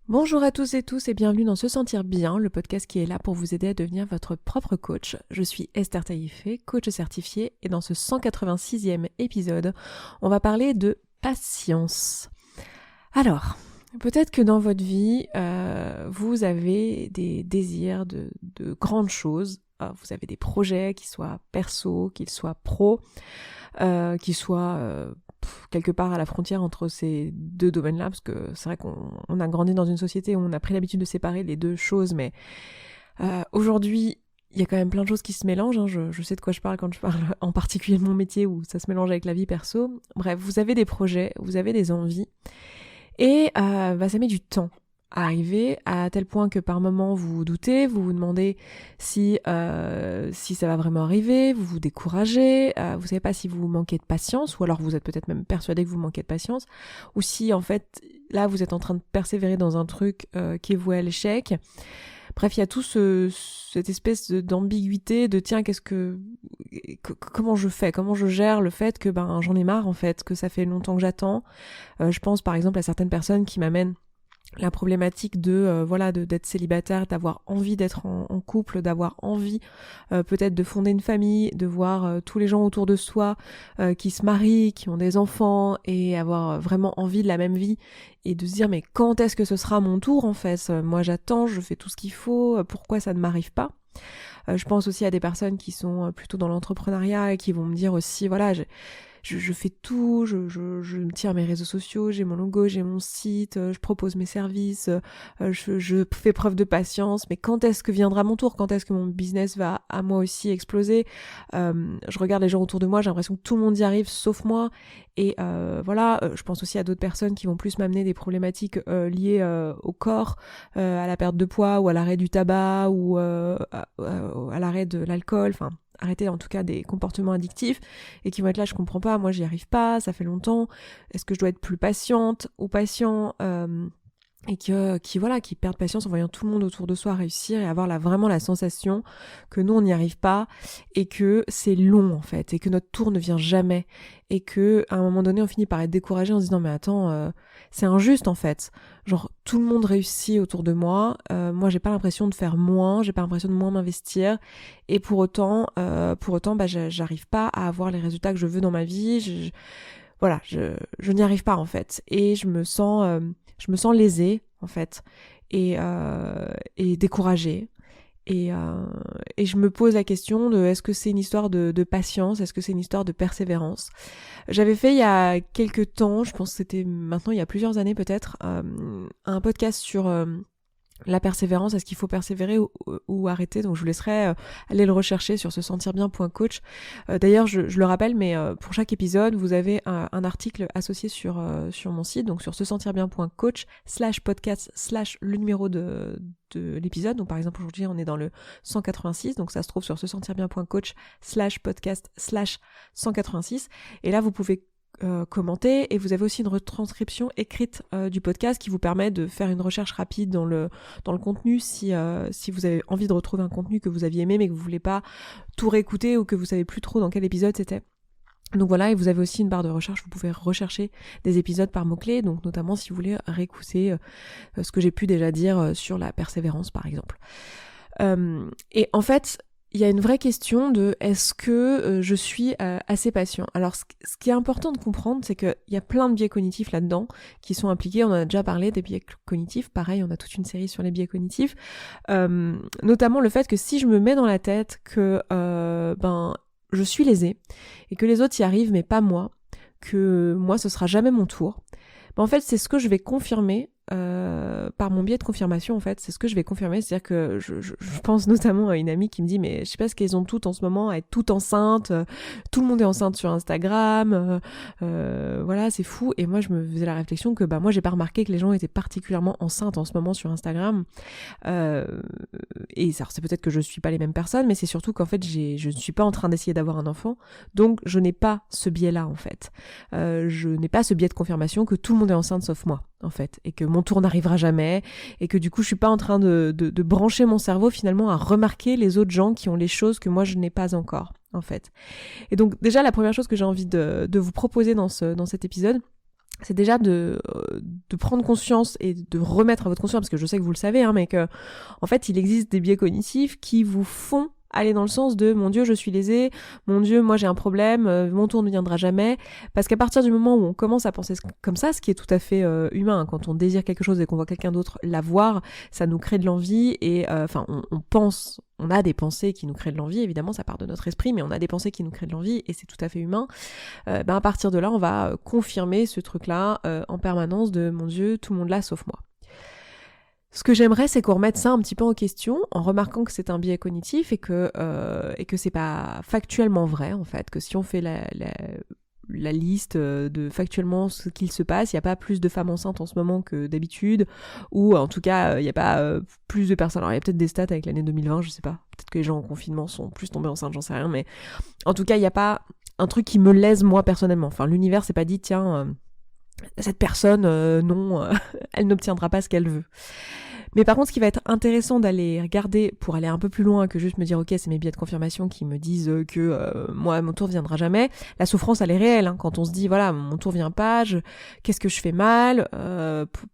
Bonjour à tous et bienvenue dans Se Sentir Bien, le podcast qui est là pour vous aider à devenir votre propre coach. Je suis Esther Taïfé, coach certifiée, et dans ce 186e épisode, on va parler de patience. Alors, peut-être que dans votre vie, vous avez des désirs de grandes choses. Vous avez des projets, qu'ils soient perso, qu'ils soient pro, qu'ils soient quelque part à la frontière entre ces deux domaines-là, parce que c'est vrai qu'on a grandi dans une société où on a pris l'habitude de séparer les deux choses, mais aujourd'hui, il y a quand même plein de choses qui se mélangent, hein. Je sais de quoi je parle quand je parle en particulier de mon métier où ça se mélange avec la vie perso. Bref, vous avez des projets, vous avez des envies, et ça met du temps à arriver, à tel point que par moment vous vous doutez, vous vous demandez si ça va vraiment arriver, vous vous découragez, vous savez pas si vous manquez de patience, ou alors vous êtes peut-être même persuadé que vous manquez de patience, ou si en fait là vous êtes en train de persévérer dans un truc qui est voué à l'échec. Bref, il y a tout cette espèce d'ambiguïté de tiens, comment je fais, comment je gère le fait que j'en ai marre en fait, que ça fait longtemps que j'attends. Je pense par exemple à certaines personnes qui m'amènent la problématique d'être célibataire, d'avoir envie d'être en couple, d'avoir envie peut-être de fonder une famille, de voir tous les gens autour de soi qui se marient, qui ont des enfants, et avoir vraiment envie de la même vie, et de se dire mais quand est-ce que ce sera mon tour en fait, moi j'attends, je fais tout ce qu'il faut, pourquoi ça ne m'arrive pas. Je pense aussi à des personnes qui sont plutôt dans l'entrepreneuriat et qui vont me dire aussi voilà, je fais tout, je me tiens à mes réseaux sociaux, j'ai mon logo, j'ai mon site, je propose mes services, je fais preuve de patience, mais quand est-ce que viendra mon tour? Quand est-ce que mon business va à moi aussi exploser? Je regarde les gens autour de moi, j'ai l'impression que tout le monde y arrive sauf moi, et je pense aussi à d'autres personnes qui vont plus m'amener des problématiques liées au corps, à la perte de poids, ou à l'arrêt du tabac, ou à l'arrêt de l'alcool, enfin arrêter en tout cas des comportements addictifs, et qui vont être là, je comprends pas, moi j'y arrive pas, ça fait longtemps, est-ce que je dois être plus patiente ou patient, et qui perdent patience en voyant tout le monde autour de soi réussir et avoir vraiment la sensation que nous on n'y arrive pas, et que c'est long en fait, et que notre tour ne vient jamais, et que à un moment donné on finit par être découragé en se disant mais attends, c'est injuste en fait, genre tout le monde réussit autour de moi, moi j'ai pas l'impression de faire moins, j'ai pas l'impression de moins m'investir, et pour autant j'arrive pas à avoir les résultats que je veux dans ma vie, je n'y arrive pas en fait, et je me sens lésée en fait, et découragée, et je me pose la question de est-ce que c'est une histoire de patience, est-ce que c'est une histoire de persévérance. J'avais fait il y a quelques temps, je pense que c'était maintenant il y a plusieurs années peut-être, un podcast sur la persévérance, est-ce qu'il faut persévérer ou arrêter, donc je vous laisserai aller le rechercher sur se sentir bien.coach. D'ailleurs je le rappelle, mais pour chaque épisode vous avez un article associé sur mon site, donc sur se sentir bien.coach/podcast/ le numéro de l'épisode. Donc par exemple aujourd'hui on est dans le 186, donc ça se trouve sur se sentir bien.coach/podcast/186, et là vous pouvez commenter, et vous avez aussi une retranscription écrite du podcast qui vous permet de faire une recherche rapide dans le contenu si vous avez envie de retrouver un contenu que vous aviez aimé mais que vous voulez pas tout réécouter, ou que vous savez plus trop dans quel épisode c'était. Donc voilà, et vous avez aussi une barre de recherche, vous pouvez rechercher des épisodes par mots-clés, donc notamment si vous voulez réécouter ce que j'ai pu déjà dire sur la persévérance par exemple. Et en fait, il y a une vraie question de est-ce que je suis assez patient. Alors ce qui est important de comprendre, c'est qu'il y a plein de biais cognitifs là-dedans qui sont impliqués. On en a déjà parlé des biais cognitifs, pareil, on a toute une série sur les biais cognitifs, notamment le fait que si je me mets dans la tête que je suis lésée, et que les autres y arrivent mais pas moi, que moi ce sera jamais mon tour, en fait c'est ce que je vais confirmer par mon biais de confirmation. En fait c'est ce que je vais confirmer, c'est-à-dire que je pense notamment à une amie qui me dit mais je sais pas ce qu'elles ont toutes en ce moment à être toutes enceintes, tout le monde est enceinte sur Instagram, voilà c'est fou, et moi je me faisais la réflexion que moi j'ai pas remarqué que les gens étaient particulièrement enceintes en ce moment sur Instagram, et alors c'est peut-être que je suis pas les mêmes personnes, mais c'est surtout qu'en fait je ne suis pas en train d'essayer d'avoir un enfant, donc je n'ai pas ce biais-là en fait, je n'ai pas ce biais de confirmation que tout le monde est enceinte sauf moi en fait, et que mon tour n'arrivera jamais, et que du coup je suis pas en train de brancher mon cerveau finalement à remarquer les autres gens qui ont les choses que moi je n'ai pas encore en fait. Et donc déjà la première chose que j'ai envie de vous proposer dans cet épisode, c'est déjà de prendre conscience et de remettre à votre conscience, parce que je sais que vous le savez, mais que en fait il existe des biais cognitifs qui vous font aller dans le sens de mon Dieu je suis lésé, mon Dieu moi j'ai un problème, mon tour ne viendra jamais, parce qu'à partir du moment où on commence à penser comme ça, ce qui est tout à fait humain, quand on désire quelque chose et qu'on voit quelqu'un d'autre l'avoir, ça nous crée de l'envie et on a des pensées qui nous créent de l'envie, évidemment ça part de notre esprit, mais on a des pensées qui nous créent de l'envie et c'est tout à fait humain. À partir de là on va confirmer ce truc-là en permanence de mon Dieu tout le monde là sauf moi. Ce que j'aimerais, c'est qu'on remette ça un petit peu en question, en remarquant que c'est un biais cognitif et que c'est pas factuellement vrai, en fait, que si on fait la liste de factuellement ce qu'il se passe, il n'y a pas plus de femmes enceintes en ce moment que d'habitude, ou en tout cas, il n'y a pas plus de personnes. Alors, il y a peut-être des stats avec l'année 2020, je sais pas. Peut-être que les gens en confinement sont plus tombés enceintes, j'en sais rien, mais en tout cas, il n'y a pas un truc qui me lèse moi personnellement. Enfin, l'univers s'est pas dit, tiens, cette personne, non, elle n'obtiendra pas ce qu'elle veut. Mais par contre, ce qui va être intéressant d'aller regarder pour aller un peu plus loin que juste me dire ok, c'est mes biais de confirmation qui me disent que moi mon tour viendra jamais. La souffrance elle est réelle quand on se dit voilà mon tour vient pas, qu'est-ce que je fais mal,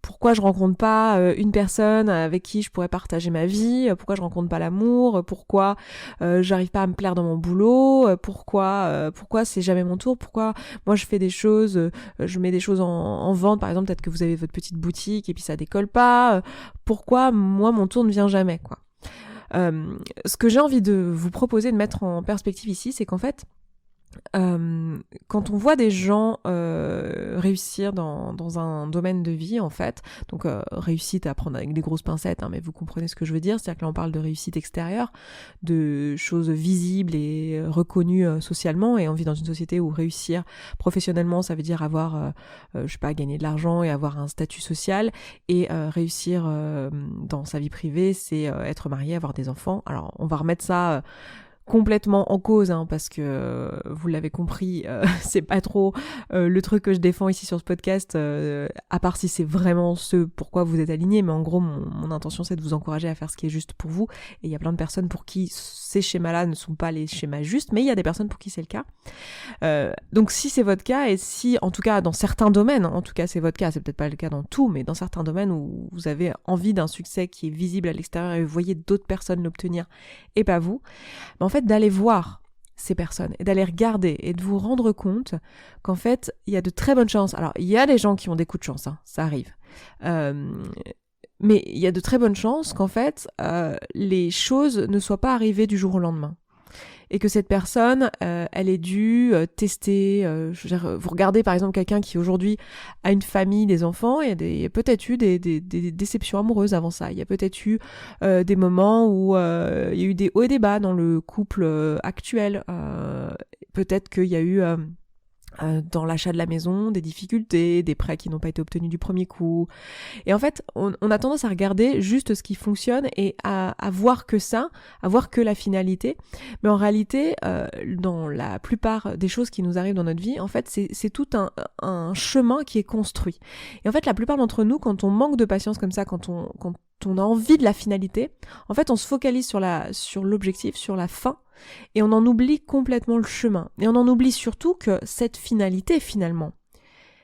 pourquoi je rencontre pas une personne avec qui je pourrais partager ma vie, pourquoi je rencontre pas l'amour, pourquoi j'arrive pas à me plaire dans mon boulot, pourquoi c'est jamais mon tour, pourquoi moi je fais des choses, je mets des choses en vente par exemple, peut-être que vous avez votre petite boutique et puis ça décolle pas, pourquoi moi mon tour ne vient jamais quoi. Ce que j'ai envie de vous proposer de mettre en perspective ici, c'est qu'en fait quand on voit des gens réussir dans un domaine de vie en fait, donc réussite à prendre avec des grosses pincettes, mais vous comprenez ce que je veux dire, c'est-à-dire que là on parle de réussite extérieure, de choses visibles et reconnues socialement, et on vit dans une société où réussir professionnellement ça veut dire avoir je sais pas, gagner de l'argent et avoir un statut social, et réussir dans sa vie privée c'est être marié, avoir des enfants. Alors on va remettre ça complètement en cause parce que vous l'avez compris, c'est pas trop le truc que je défends ici sur ce podcast, à part si c'est vraiment ce pourquoi vous êtes aligné, mais en gros mon intention c'est de vous encourager à faire ce qui est juste pour vous, et il y a plein de personnes pour qui ces schémas-là ne sont pas les schémas justes, mais il y a des personnes pour qui c'est le cas. Donc si c'est votre cas, et si en tout cas dans certains domaines, en tout cas c'est votre cas, c'est peut-être pas le cas dans tout, mais dans certains domaines où vous avez envie d'un succès qui est visible à l'extérieur et vous voyez d'autres personnes l'obtenir et pas vous, mais en fait d'aller voir ces personnes et d'aller regarder et de vous rendre compte qu'en fait il y a de très bonnes chances. Alors il y a des gens qui ont des coups de chance, ça arrive, mais il y a de très bonnes chances qu'en fait les choses ne soient pas arrivées du jour au lendemain, et que cette personne, elle ait dû tester. Je veux dire, vous regardez par exemple quelqu'un qui aujourd'hui a une famille, des enfants, il y a peut-être eu des déceptions amoureuses avant ça. Il y a peut-être eu des moments où il y a eu des hauts et des bas dans le couple actuel. Peut-être qu'il y a eu dans l'achat de la maison des difficultés, des prêts qui n'ont pas été obtenus du premier coup. Et en fait, on a tendance à regarder juste ce qui fonctionne et à voir que ça, à voir que la finalité. Mais en réalité, dans la plupart des choses qui nous arrivent dans notre vie, en fait, c'est tout un chemin qui est construit. Et en fait, la plupart d'entre nous, quand on manque de patience comme ça, quand on a envie de la finalité, en fait, on se focalise sur l'objectif, sur la fin, et on en oublie complètement le chemin. Et on en oublie surtout que cette finalité, finalement,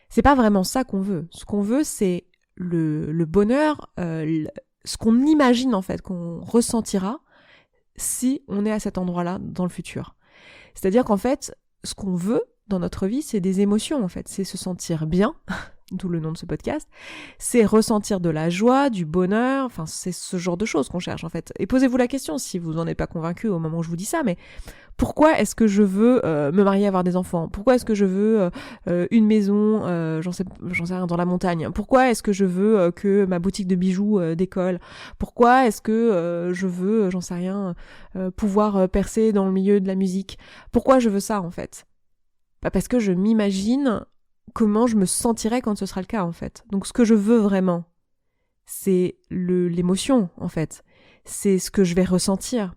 c'est pas vraiment ça qu'on veut. Ce qu'on veut, c'est le bonheur, ce qu'on imagine en fait, qu'on ressentira si on est à cet endroit-là dans le futur. C'est-à-dire qu'en fait, ce qu'on veut dans notre vie, c'est des émotions en fait. C'est se sentir bien, d'où le nom de ce podcast, c'est ressentir de la joie, du bonheur, enfin c'est ce genre de choses qu'on cherche en fait. Et posez-vous la question, si vous n'en êtes pas convaincu au moment où je vous dis ça, mais pourquoi est-ce que je veux me marier, avoir des enfants ? Pourquoi est-ce que je veux une maison, j'en sais rien, dans la montagne ? Pourquoi est-ce que je veux que ma boutique de bijoux décolle ? Pourquoi est-ce que je veux, j'en sais rien, pouvoir percer dans le milieu de la musique ? Pourquoi je veux ça en fait ? Parce que je m'imagine comment je me sentirais quand ce sera le cas en fait. Donc ce que je veux vraiment, c'est l'émotion en fait. C'est ce que je vais ressentir.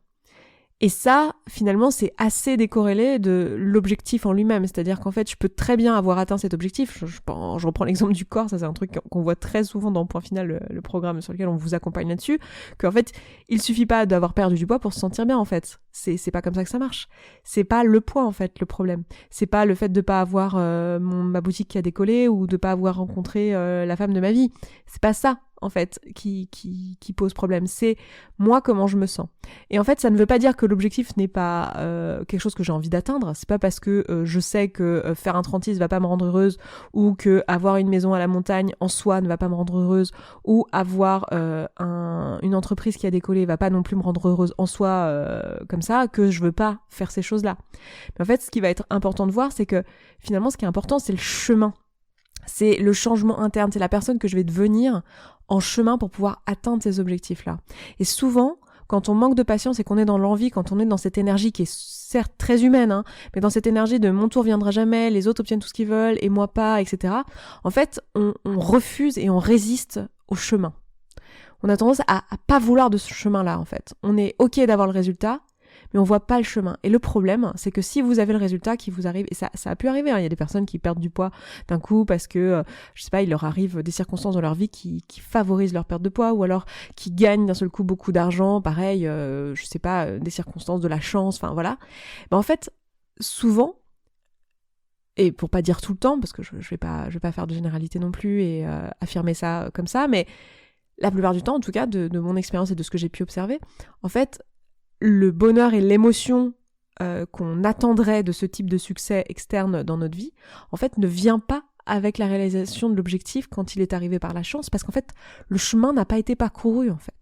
Et ça, finalement, c'est assez décorrélé de l'objectif en lui-même. C'est-à-dire qu'en fait, je peux très bien avoir atteint cet objectif. Je reprends l'exemple du corps, ça c'est un truc qu'on voit très souvent dans Point Final, le programme sur lequel on vous accompagne là-dessus, qu'en fait, il suffit pas d'avoir perdu du poids pour se sentir bien, en fait. C'est pas comme ça que ça marche. C'est pas le poids, en fait, le problème. C'est pas le fait de pas avoir ma boutique qui a décollé ou de pas avoir rencontré la femme de ma vie. C'est pas ça, en fait, qui pose problème. C'est moi, comment je me sens. Et en fait, ça ne veut pas dire que l'objectif n'est pas quelque chose que j'ai envie d'atteindre. C'est pas parce que je sais que faire un 36 va pas me rendre heureuse, ou que avoir une maison à la montagne en soi ne va pas me rendre heureuse, ou avoir une entreprise qui a décollé va pas non plus me rendre heureuse en soi, comme ça, que je veux pas faire ces choses-là. Mais en fait, ce qui va être important de voir, c'est que finalement, ce qui est important, c'est le chemin. C'est le changement interne, c'est la personne que je vais devenir en chemin pour pouvoir atteindre ces objectifs-là. Et souvent, quand on manque de patience et qu'on est dans l'envie, quand on est dans cette énergie qui est certes très humaine, hein, mais dans cette énergie de mon tour viendra jamais, les autres obtiennent tout ce qu'ils veulent et moi pas, etc. En fait, on refuse et on résiste au chemin. On a tendance à pas vouloir de ce chemin-là, en fait. On est ok d'avoir le résultat, mais on voit pas le chemin. Et le problème, c'est que si vous avez le résultat qui vous arrive, et ça a pu arriver, hein, il y a des personnes qui perdent du poids d'un coup parce que, je sais pas, il leur arrive des circonstances dans leur vie qui favorisent leur perte de poids, ou alors qui gagnent d'un seul coup beaucoup d'argent, pareil, je sais pas, des circonstances de la chance, enfin voilà. Ben, en fait, souvent, et pour pas dire tout le temps, parce que je vais pas faire de généralité non plus et affirmer ça comme ça, mais la plupart du temps, en tout cas, de mon expérience et de ce que j'ai pu observer, en fait, le bonheur et l'émotion qu'on attendrait de ce type de succès externe dans notre vie, en fait, ne vient pas avec la réalisation de l'objectif quand il est arrivé par la chance, parce qu'en fait, le chemin n'a pas été parcouru, en fait.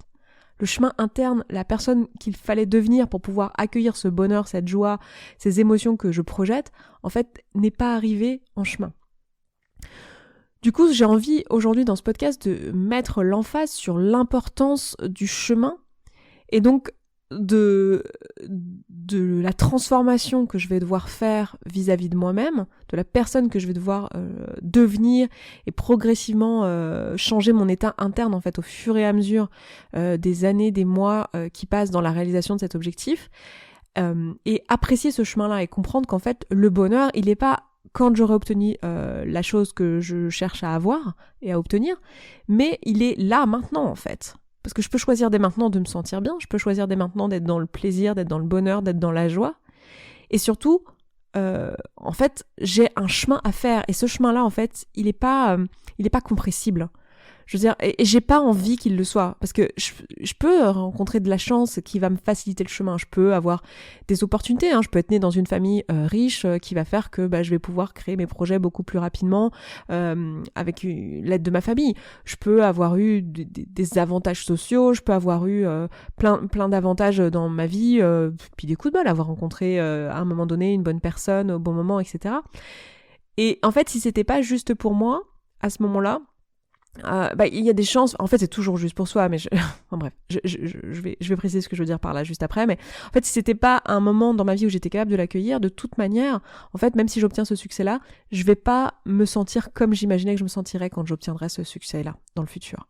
Le chemin interne, la personne qu'il fallait devenir pour pouvoir accueillir ce bonheur, cette joie, ces émotions que je projette, en fait, n'est pas arrivé en chemin. Du coup, j'ai envie aujourd'hui dans ce podcast de mettre l'emphase sur l'importance du chemin et donc de la transformation que je vais devoir faire vis-à-vis de moi-même, de la personne que je vais devoir devenir et progressivement changer mon état interne en fait au fur et à mesure des années, des mois qui passent dans la réalisation de cet objectif, et apprécier ce chemin-là et comprendre qu'en fait le bonheur il n'est pas quand j'aurai obtenu la chose que je cherche à avoir et à obtenir, mais il est là maintenant en fait. Parce que je peux choisir dès maintenant de me sentir bien, je peux choisir dès maintenant d'être dans le plaisir, d'être dans le bonheur, d'être dans la joie. Et surtout, en fait, j'ai un chemin à faire. Et ce chemin-là, en fait, il est pas compressible. Je veux dire, et j'ai pas envie qu'il le soit, parce que je peux rencontrer de la chance qui va me faciliter le chemin, je peux avoir des opportunités, hein. Je peux être née dans une famille riche qui va faire que je vais pouvoir créer mes projets beaucoup plus rapidement avec l'aide de ma famille. Je peux avoir eu des avantages sociaux, je peux avoir eu plein d'avantages dans ma vie, puis des coups de bol, avoir rencontré à un moment donné une bonne personne au bon moment, etc. Et en fait, si c'était pas juste pour moi, à ce moment-là, il y a des chances, en fait c'est toujours juste pour soi, mais enfin bref, je vais préciser ce que je veux dire par là juste après, mais en fait si c'était pas un moment dans ma vie où j'étais capable de l'accueillir, de toute manière, en fait même si j'obtiens ce succès-là, je vais pas me sentir comme j'imaginais que je me sentirais quand j'obtiendrais ce succès-là dans le futur.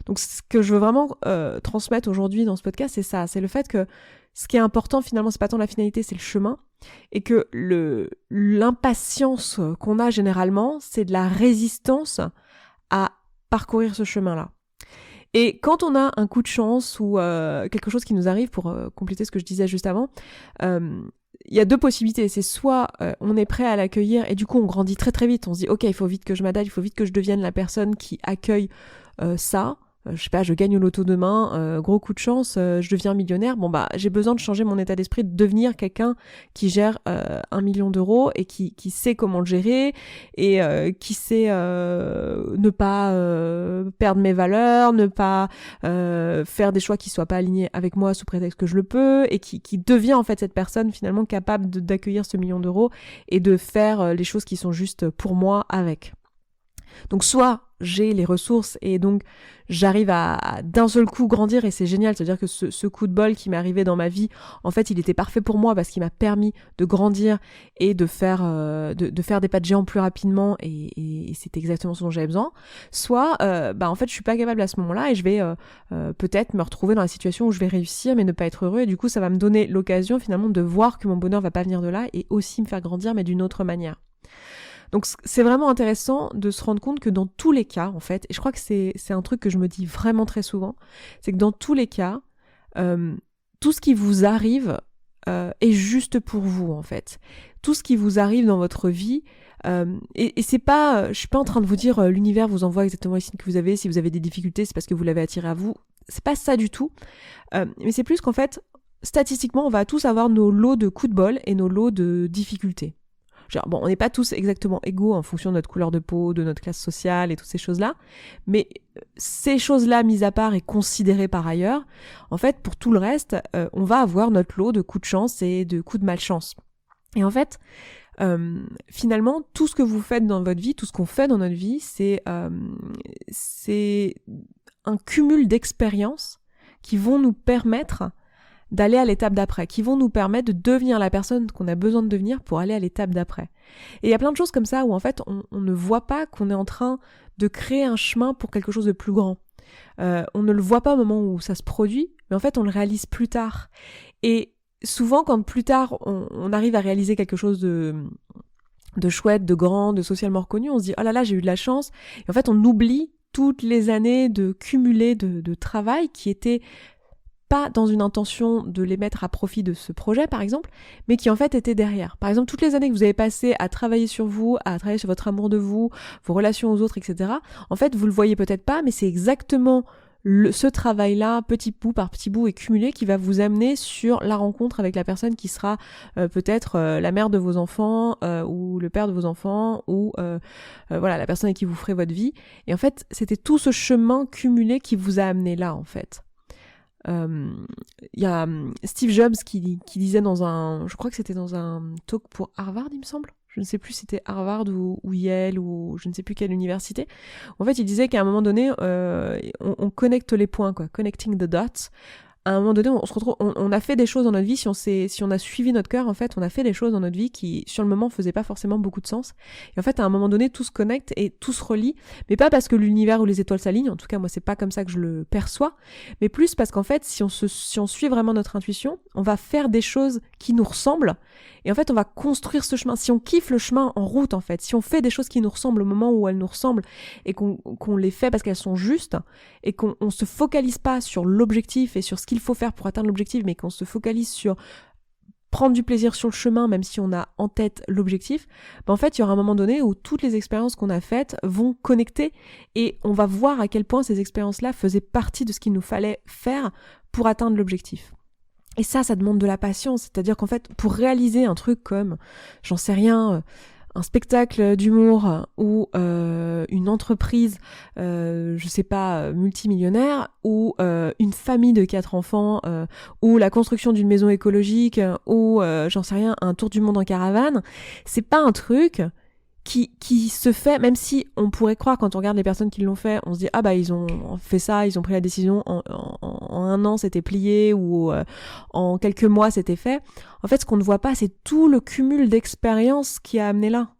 Donc ce que je veux vraiment transmettre aujourd'hui dans ce podcast, c'est ça, c'est le fait que ce qui est important finalement, c'est pas tant la finalité, c'est le chemin, et que l'impatience qu'on a généralement, c'est de la résistance à parcourir ce chemin-là. Et quand on a un coup de chance ou quelque chose qui nous arrive, pour compléter ce que je disais juste avant, il y a deux possibilités. C'est soit on est prêt à l'accueillir et du coup on grandit très très vite. On se dit ok, il faut vite que je m'adapte, il faut vite que je devienne la personne qui accueille ça. Je sais pas, je gagne au loto demain, gros coup de chance, je deviens millionnaire. J'ai besoin de changer mon état d'esprit, de devenir quelqu'un qui gère 1 million d'euros et qui sait comment le gérer et qui sait ne pas perdre mes valeurs, ne pas faire des choix qui soient pas alignés avec moi sous prétexte que je le peux, et qui devient en fait cette personne finalement capable d'accueillir ce million d'euros et de faire les choses qui sont justes pour moi avec. Donc soit j'ai les ressources et donc j'arrive à d'un seul coup grandir et c'est génial. C'est-à-dire que ce coup de bol qui m'est arrivé dans ma vie, en fait, il était parfait pour moi parce qu'il m'a permis de grandir et de faire des pas de géant plus rapidement et c'est exactement ce dont j'avais besoin. Soit, en fait, je suis pas capable à ce moment-là et je vais peut-être me retrouver dans la situation où je vais réussir mais ne pas être heureux et du coup, ça va me donner l'occasion finalement de voir que mon bonheur va pas venir de là et aussi me faire grandir mais d'une autre manière. Donc c'est vraiment intéressant de se rendre compte que dans tous les cas, en fait, et je crois que c'est un truc que je me dis vraiment très souvent, c'est que dans tous les cas, tout ce qui vous arrive est juste pour vous, en fait. Tout ce qui vous arrive dans votre vie, et c'est pas, je suis pas en train de vous dire l'univers vous envoie exactement les signes que vous avez, si vous avez des difficultés, c'est parce que vous l'avez attiré à vous. C'est pas ça du tout. Mais c'est plus qu'en fait, statistiquement, on va tous avoir nos lots de coups de bol et nos lots de difficultés. Genre, bon, on n'est pas tous exactement égaux en fonction de notre couleur de peau, de notre classe sociale et toutes ces choses-là, mais ces choses-là mises à part et considérées par ailleurs, en fait, pour tout le reste, on va avoir notre lot de coups de chance et de coups de malchance. Et en fait, finalement, tout ce que vous faites dans votre vie, tout ce qu'on fait dans notre vie, c'est un cumul d'expériences qui vont nous permettre d'aller à l'étape d'après, qui vont nous permettre de devenir la personne qu'on a besoin de devenir pour aller à l'étape d'après. Et il y a plein de choses comme ça où en fait on ne voit pas qu'on est en train de créer un chemin pour quelque chose de plus grand. On ne le voit pas au moment où ça se produit, mais en fait on le réalise plus tard. Et souvent quand plus tard on arrive à réaliser quelque chose de chouette, de grand, de socialement reconnu, on se dit « Oh là là, j'ai eu de la chance ». Et en fait on oublie toutes les années de cumulé de travail qui étaient pas dans une intention de les mettre à profit de ce projet, par exemple, mais qui en fait étaient derrière. Par exemple, toutes les années que vous avez passées à travailler sur vous, à travailler sur votre amour de vous, vos relations aux autres, etc., en fait, vous le voyez peut-être pas, mais c'est exactement ce travail-là, petit bout par petit bout et cumulé, qui va vous amener sur la rencontre avec la personne qui sera peut-être la mère de vos enfants, ou le père de vos enfants, ou voilà, la personne avec qui vous ferez votre vie. Et en fait, c'était tout ce chemin cumulé qui vous a amené là, en fait. Y a Steve Jobs qui disait je crois que c'était dans un talk pour Harvard, il me semble, je ne sais plus si c'était Harvard ou Yale ou je ne sais plus quelle université. En fait, il disait qu'à un moment donné, on connecte les points, quoi, connecting the dots. À un moment donné, on se retrouve, on a fait des choses dans notre vie, si on a suivi notre cœur, en fait, on a fait des choses dans notre vie qui, sur le moment, faisaient pas forcément beaucoup de sens. Et en fait, à un moment donné, tout se connecte et tout se relie, mais pas parce que l'univers ou les étoiles s'alignent, en tout cas, moi, c'est pas comme ça que je le perçois, mais plus parce qu'en fait, si on suit vraiment notre intuition, on va faire des choses qui nous ressemblent, et en fait, on va construire ce chemin. Si on kiffe le chemin en route, en fait, si on fait des choses qui nous ressemblent au moment où elles nous ressemblent, et qu'on les fait parce qu'elles sont justes, et qu'on se focalise pas sur l'objectif et sur ce qu'il faut faire pour atteindre l'objectif, mais qu'on se focalise sur prendre du plaisir sur le chemin, même si on a en tête l'objectif, en fait, il y aura un moment donné où toutes les expériences qu'on a faites vont connecter et on va voir à quel point ces expériences-là faisaient partie de ce qu'il nous fallait faire pour atteindre l'objectif. Et ça demande de la patience, c'est-à-dire qu'en fait, pour réaliser un truc comme, j'en sais rien, un spectacle d'humour ou une entreprise, je sais pas, multimillionnaire, ou une famille de 4 enfants, ou la construction d'une maison écologique, ou j'en sais rien, un tour du monde en caravane, c'est pas un truc qui se fait, même si on pourrait croire quand on regarde les personnes qui l'ont fait, on se dit ah bah ils ont fait ça, ils ont pris la décision en un an c'était plié ou en quelques mois c'était fait. En fait ce qu'on ne voit pas c'est tout le cumul d'expériences qui a amené là.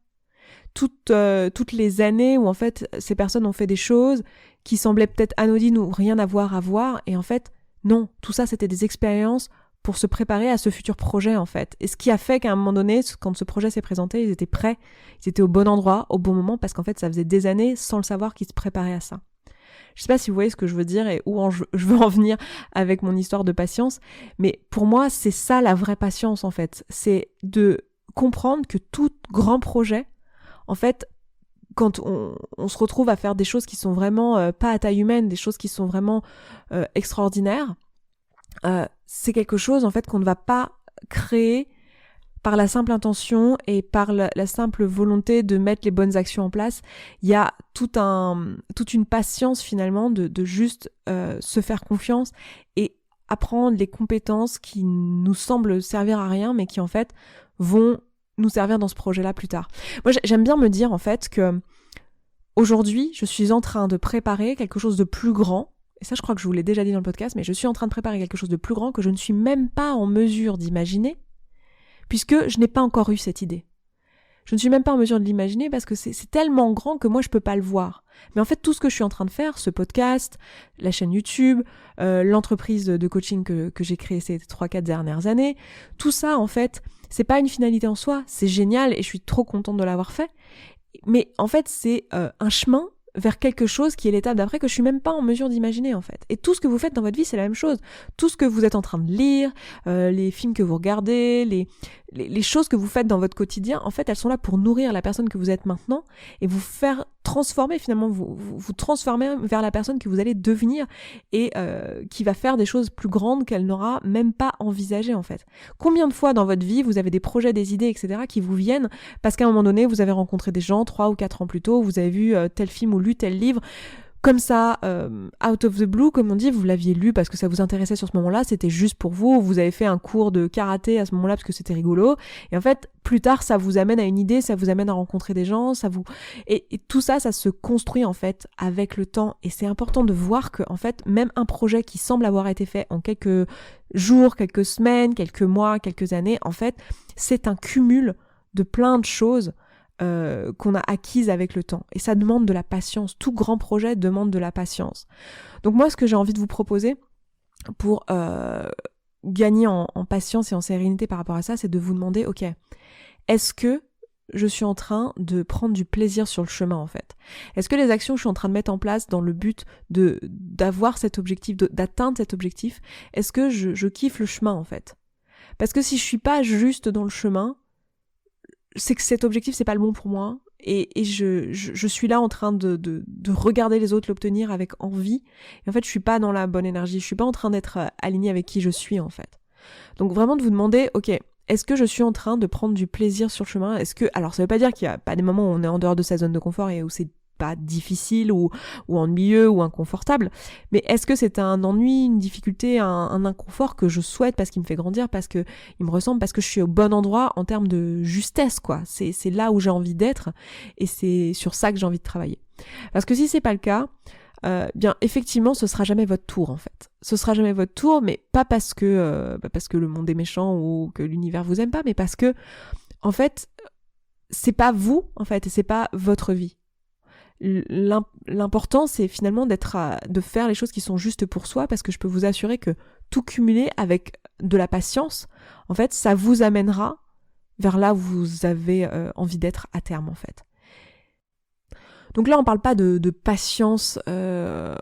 Toutes les années où en fait ces personnes ont fait des choses qui semblaient peut-être anodines ou rien à voir et en fait non, tout ça c'était des expériences pour se préparer à ce futur projet en fait. Et ce qui a fait qu'à un moment donné, quand ce projet s'est présenté, ils étaient prêts, ils étaient au bon endroit, au bon moment, parce qu'en fait ça faisait des années sans le savoir qu'ils se préparaient à ça. Je sais pas si vous voyez ce que je veux dire et où je veux en venir avec mon histoire de patience, mais pour moi c'est ça la vraie patience en fait, c'est de comprendre que tout grand projet, en fait, quand on se retrouve à faire des choses qui sont vraiment pas à taille humaine, des choses qui sont vraiment extraordinaires, c'est quelque chose en fait qu'on ne va pas créer par la simple intention et par la simple volonté de mettre les bonnes actions en place. Il y a toute une patience finalement de juste se faire confiance et apprendre les compétences qui nous semblent servir à rien mais qui en fait vont nous servir dans ce projet-là plus tard. Moi j'aime bien me dire en fait que aujourd'hui, je suis en train de préparer quelque chose de plus grand. Et ça, je crois que je vous l'ai déjà dit dans le podcast, mais je suis en train de préparer quelque chose de plus grand que je ne suis même pas en mesure d'imaginer, puisque je n'ai pas encore eu cette idée. Je ne suis même pas en mesure de l'imaginer parce que c'est tellement grand que moi, je peux pas le voir. Mais en fait, tout ce que je suis en train de faire, ce podcast, la chaîne YouTube, l'entreprise de coaching que j'ai créée ces 3-4 dernières années, tout ça, en fait, c'est pas une finalité en soi. C'est génial et je suis trop contente de l'avoir fait. Mais en fait, c'est un chemin vers quelque chose qui est l'étape d'après que je suis même pas en mesure d'imaginer en fait. Et tout ce que vous faites dans votre vie, c'est la même chose. Tout ce que vous êtes en train de lire, les films que vous regardez, les choses que vous faites dans votre quotidien, en fait, elles sont là pour nourrir la personne que vous êtes maintenant et vous faire transformer finalement, vous transformer vers la personne que vous allez devenir et qui va faire des choses plus grandes qu'elle n'aura même pas envisagées en fait. Combien de fois dans votre vie vous avez des projets, des idées, etc. qui vous viennent parce qu'à un moment donné vous avez rencontré des gens 3 ou 4 ans plus tôt, vous avez vu tel film ou lu tel livre, comme ça, out of the blue, comme on dit, vous l'aviez lu parce que ça vous intéressait sur ce moment-là, c'était juste pour vous, vous avez fait un cours de karaté à ce moment-là parce que c'était rigolo, et en fait, plus tard, ça vous amène à une idée, ça vous amène à rencontrer des gens, et tout ça, ça se construit en fait avec le temps, et c'est important de voir que, en fait, même un projet qui semble avoir été fait en quelques jours, quelques semaines, quelques mois, quelques années, en fait, c'est un cumul de plein de choses qu'on a acquise avec le temps. Et ça demande de la patience. Tout grand projet demande de la patience. Donc moi, ce que j'ai envie de vous proposer pour gagner en patience et en sérénité par rapport à ça, c'est de vous demander, ok, est-ce que je suis en train de prendre du plaisir sur le chemin en fait? Est-ce que les actions que je suis en train de mettre en place dans le but d'avoir cet objectif, d'atteindre cet objectif, est-ce que je kiffe le chemin en fait? Parce que si je suis pas juste dans le chemin, c'est que cet objectif c'est pas le bon pour moi et je suis là en train de regarder les autres l'obtenir avec envie et en fait je suis pas dans la bonne énergie, je suis pas en train d'être alignée avec qui je suis en fait. Donc vraiment de vous demander, ok, est-ce que je suis en train de prendre du plaisir sur le chemin? Alors ça veut pas dire qu'il y a pas des moments où on est en dehors de sa zone de confort et où c'est pas difficile ou ennuyeux ou inconfortable, mais est-ce que c'est un ennui, une difficulté, un inconfort que je souhaite parce qu'il me fait grandir, parce que il me ressemble, parce que je suis au bon endroit en termes de justesse quoi. C'est là où j'ai envie d'être et c'est sur ça que j'ai envie de travailler. Parce que si c'est pas le cas, bien effectivement ce sera jamais votre tour en fait. Ce sera jamais votre tour, mais pas parce que le monde est méchant ou que l'univers vous aime pas, mais parce que en fait c'est pas vous en fait et c'est pas votre vie. L'important c'est finalement de faire les choses qui sont justes pour soi, parce que je peux vous assurer que tout cumulé avec de la patience, en fait ça vous amènera vers là où vous avez envie d'être à terme en fait. Donc là on parle pas de patience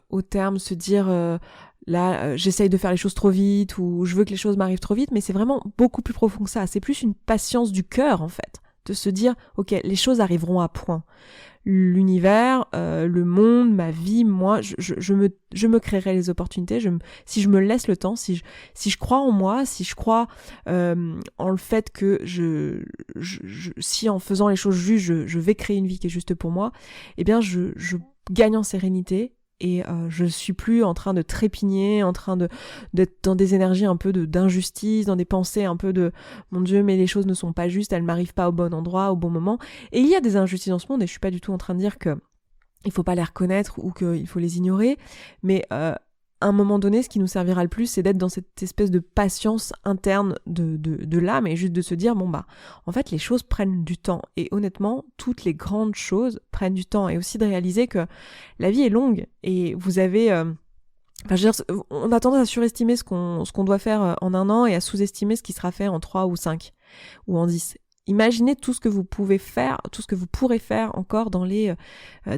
au terme se dire j'essaye de faire les choses trop vite ou je veux que les choses m'arrivent trop vite, mais c'est vraiment beaucoup plus profond que ça. C'est plus une patience du cœur en fait, de se dire ok, les choses arriveront à point. L'univers, le monde, ma vie, moi, je me créerai les opportunités. Si je me laisse le temps, si je crois en moi, si je crois en le fait que si en faisant les choses justes, je vais créer une vie qui est juste pour moi, eh bien je gagne en sérénité. Et je suis plus en train de trépigner, en train d'être dans des énergies un peu d'injustice, dans des pensées un peu de mon Dieu, mais les choses ne sont pas justes, elles m'arrivent pas au bon endroit, au bon moment. Et il y a des injustices dans ce monde et je suis pas du tout en train de dire que il faut pas les reconnaître ou qu'il faut les ignorer, mais à un moment donné, ce qui nous servira le plus, c'est d'être dans cette espèce de patience interne de l'âme et juste de se dire, en fait, les choses prennent du temps. Et honnêtement, toutes les grandes choses prennent du temps. Et aussi de réaliser que la vie est longue et vous avez... on a tendance à surestimer ce qu'on doit faire en 1 an et à sous-estimer ce qui sera fait en 3 ou 5 ou en 10. Imaginez tout ce que vous pouvez faire, tout ce que vous pourrez faire encore dans les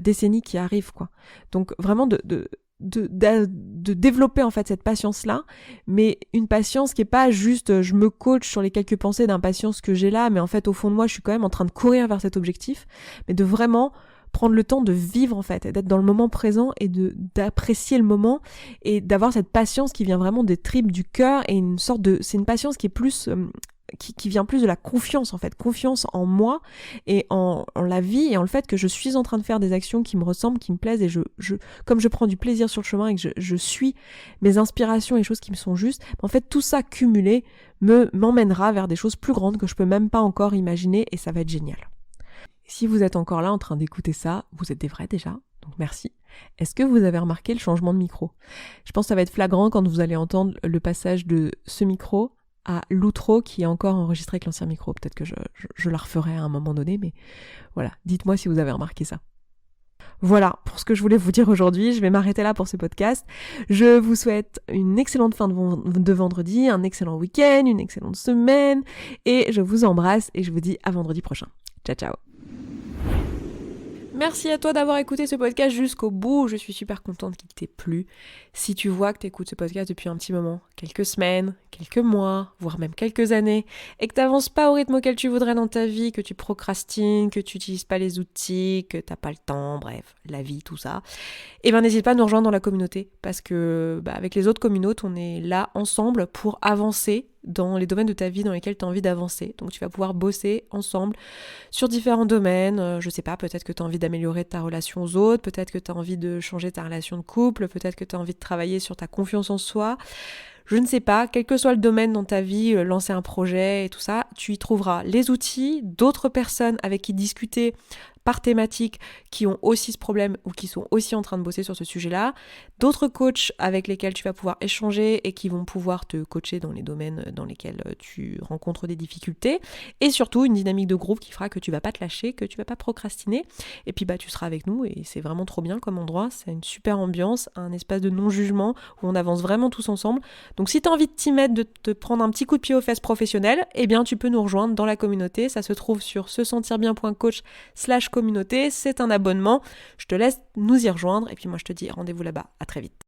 décennies qui arrivent, quoi. Donc vraiment de développer en fait cette patience-là, mais une patience qui est pas juste je me coach sur les quelques pensées d'impatience que j'ai là, mais en fait au fond de moi je suis quand même en train de courir vers cet objectif, mais de vraiment prendre le temps de vivre en fait, et d'être dans le moment présent et d'apprécier le moment et d'avoir cette patience qui vient vraiment des tripes du cœur et c'est une patience qui est plus qui vient plus de la confiance en fait, confiance en moi et en la vie et en le fait que je suis en train de faire des actions qui me ressemblent, qui me plaisent et comme je prends du plaisir sur le chemin et que je suis mes inspirations et les choses qui me sont justes, en fait tout ça cumulé m'emmènera vers des choses plus grandes que je peux même pas encore imaginer et ça va être génial. Si vous êtes encore là en train d'écouter ça, vous êtes des vrais déjà, donc merci. Est-ce que vous avez remarqué le changement de micro ? Je pense que ça va être flagrant quand vous allez entendre le passage de ce micro à l'outro qui est encore enregistré avec l'ancien micro. Peut-être que je la referai à un moment donné, mais voilà, dites-moi si vous avez remarqué ça. Voilà pour ce que je voulais vous dire aujourd'hui, je vais m'arrêter là pour ce podcast. Je vous souhaite une excellente fin de vendredi, un excellent week-end, une excellente semaine, et je vous embrasse et je vous dis à vendredi prochain. Ciao ciao. Merci à toi d'avoir écouté ce podcast jusqu'au bout, je suis super contente qu'il t'ait plu. Si tu vois que tu écoutes ce podcast depuis un petit moment, quelques semaines, quelques mois, voire même quelques années, et que tu n'avances pas au rythme auquel tu voudrais dans ta vie, que tu procrastines, que tu n'utilises pas les outils, que tu n'as pas le temps, bref, la vie, tout ça, et ben n'hésite pas à nous rejoindre dans la communauté, parce que avec les autres communautés, on est là ensemble pour avancer dans les domaines de ta vie dans lesquels tu as envie d'avancer. Donc tu vas pouvoir bosser ensemble sur différents domaines. Je sais pas, peut-être que tu as envie d'améliorer ta relation aux autres, peut-être que tu as envie de changer ta relation de couple, peut-être que tu as envie de travailler sur ta confiance en soi. Je ne sais pas, quel que soit le domaine dans ta vie, lancer un projet et tout ça, tu y trouveras les outils, d'autres personnes avec qui discuter par thématique qui ont aussi ce problème ou qui sont aussi en train de bosser sur ce sujet-là, d'autres coachs avec lesquels tu vas pouvoir échanger et qui vont pouvoir te coacher dans les domaines dans lesquels tu rencontres des difficultés, et surtout une dynamique de groupe qui fera que tu vas pas te lâcher, que tu vas pas procrastiner, et puis tu seras avec nous et c'est vraiment trop bien comme endroit, c'est une super ambiance, un espace de non-jugement où on avance vraiment tous ensemble. Donc si tu as envie de t'y mettre, de te prendre un petit coup de pied aux fesses professionnelles, eh bien tu peux nous rejoindre dans la communauté, ça se trouve sur sesentirbien.coach/communauté, c'est un abonnement, je te laisse nous y rejoindre et puis moi je te dis rendez-vous là-bas, à très vite.